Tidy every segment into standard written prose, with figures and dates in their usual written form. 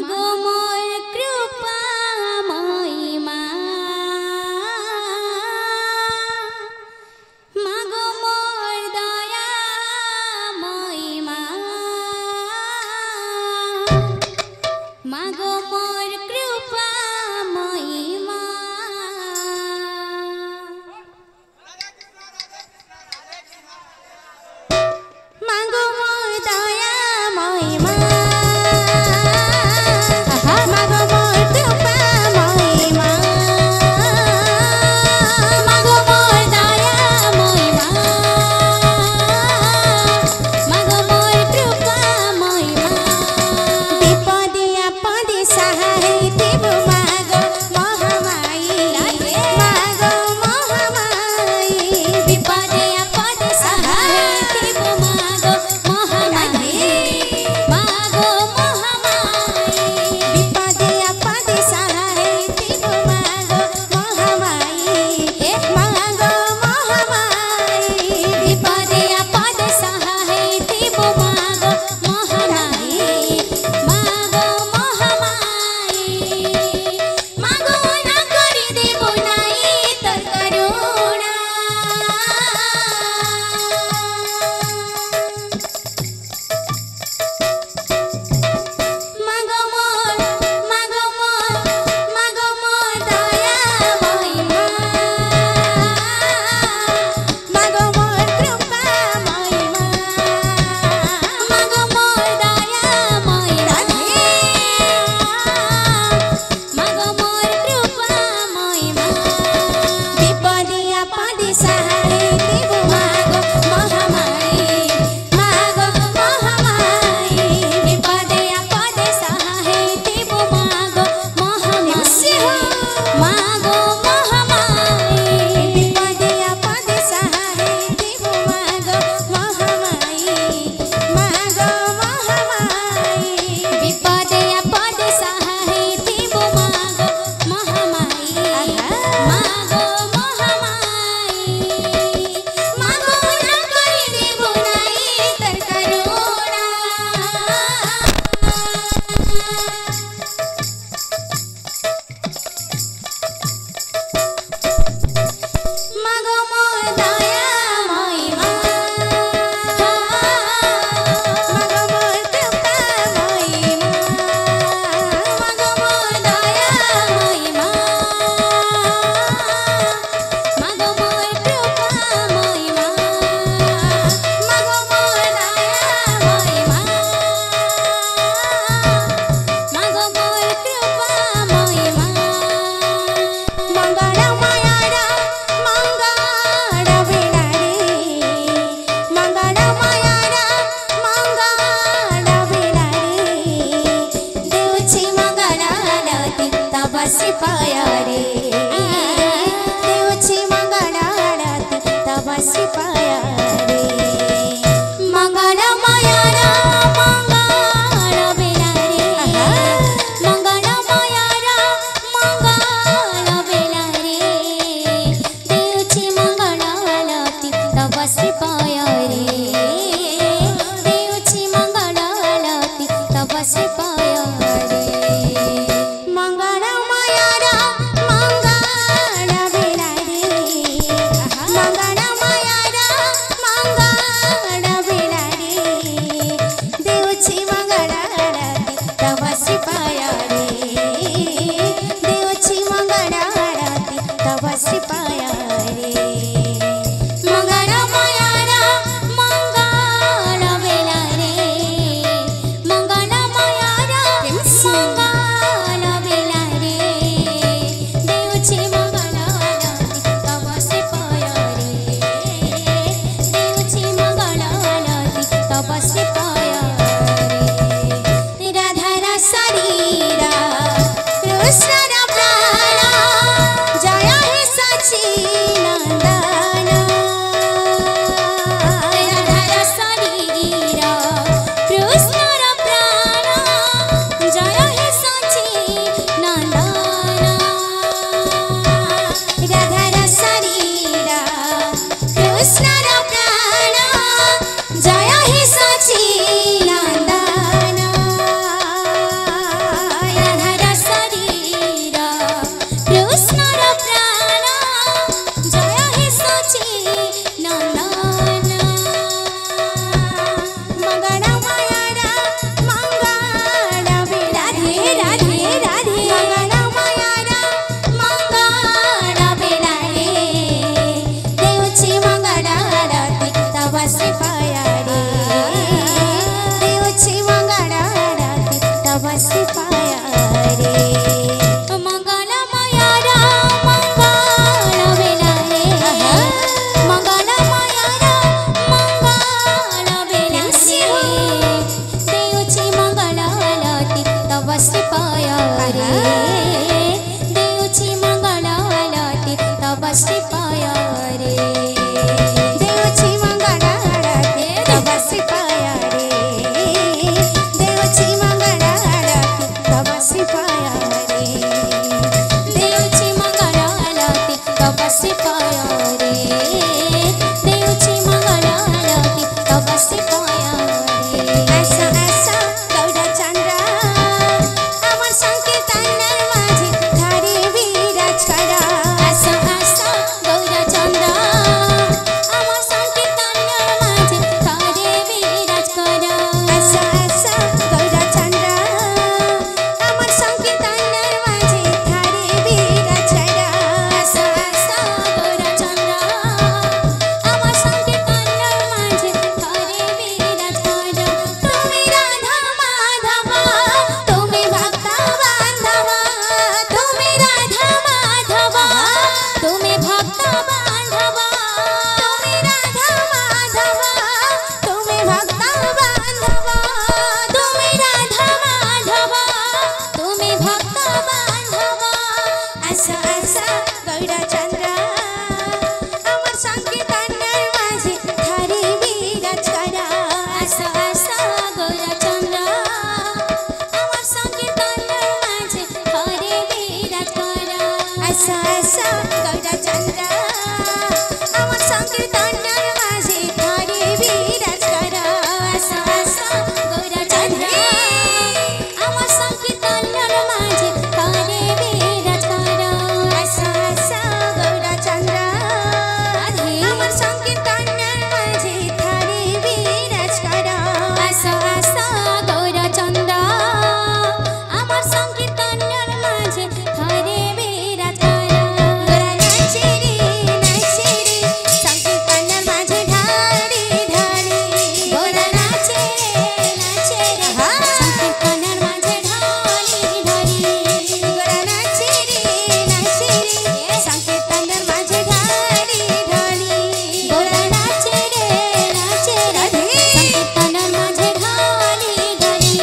মাগো মোর কৃপাময়ী মা, মাগো মোর দয়াময়ী মা, মাগো মোর কৃপাময়ী মা। মাগো মোর দয়াময়ী মা, মাগো মোর কৃপাময়ী মা, মাগো মোর দয়াময়ী মা, মাগো মোর কৃপাময়ী মা। বিপদে আপদে সাহায্য पाय रे देउछि मंगल आरती तब श्री पाय रे देउछि मंगल आरती तब श्री पाय रे देउछि मंगल आरती तब श्री पाय रे देउछि मंगल आरती तब श्री पाय रे देउछि मंगल आरती तब श्री पाय रे आशा आशा गौरा चंद्र अमर संकीर्तन माझे धारे विराज करा आशा आशा गौरा चंद्र अमर संकीर्तन माझे धारे विराज करा आशा आशा गौरा चंद्र अमर संकीर्तन माझे धारे विराज करा आशा आशा गौरा चंद्र अमर संकीर्तन माझे धारे विराज करा तुम्ही राधा माधव तुम्ही भक्त बांधव तुम्ही राधा माधव तुम्ही भक्त बांधव तुम्ही राधा माधव तुम्ही भक्त बांधव तुम्ही राधा माधव तुम्ही भक्त बांधव आशा आशा गौरा चंद्र अमर संकीर्तन माझे धारे विराज करा आशा आशा गौरा चंद्र अमर संकीर्तन माझे धारे विराज करा आशा आशा गौरा चंद्र अमर संकीर्तन माझे धारे विराज करा आशा आशा गौरा चंद्र अमर संकीर्तन माझे धारे विराज करा आशा आशा गौरा चंद्र अमर संकीर्तन माझे धारे विराज करा आशा आशा गौरा चंद्र अमर संकीर्तन माझे धारे विराज करा गोरा नाचे रे संकीर्तन माझे ढाळी ढाळी गोरा नाचे रे संकीर्तन माझे ढाळी ढाळी गोरा नाचे रे संकीर्तन माझे ढाळी ढाळी गोरा नाचे रे संकीर्तन माझे ढाळी ढाळी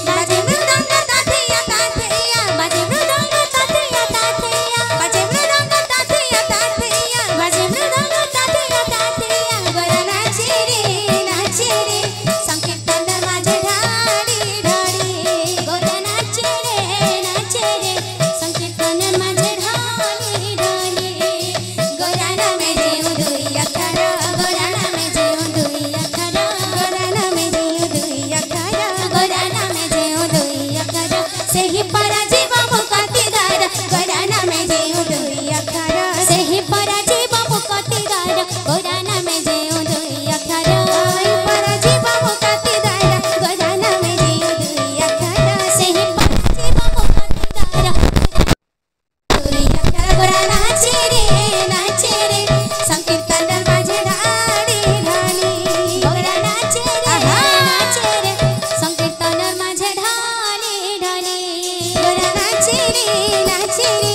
बाजे मृदंग ताथिया ताथिया बाजे मृदंग ताथिया ताथिया बाजे मृदंग ताथिया ताथिया बाजे मृदंग ताथिया ताथिया गोरा नाचे रे संकीर्तन माझे ढाळी ढाळी गोरा नाचे रे संकीर्तन माझे ढाळी ढाळी गोरा नामे देव दुई अखर गोरा नामे देव दुई अखर गोरा नामे देव दुई अखर गोरा नामे देव दुई अखर सेहि पराजीव मुक्तिदार गोरा नामे देव दुई अखर सेहि पराजीव मुक्तिदार गोरा नामे देव दुई अखर पराजीव मुक्तिदार गोरा नामे देव दुई अखर सेहि पराजीव मुक्तिदार दुई अखर गोरा नाचे रे संकीर्तन माझे ढाळी ढाळी गोरा नाचे रे संकीर्तन माझे ढाळी ढाळी गोरा नाचे रे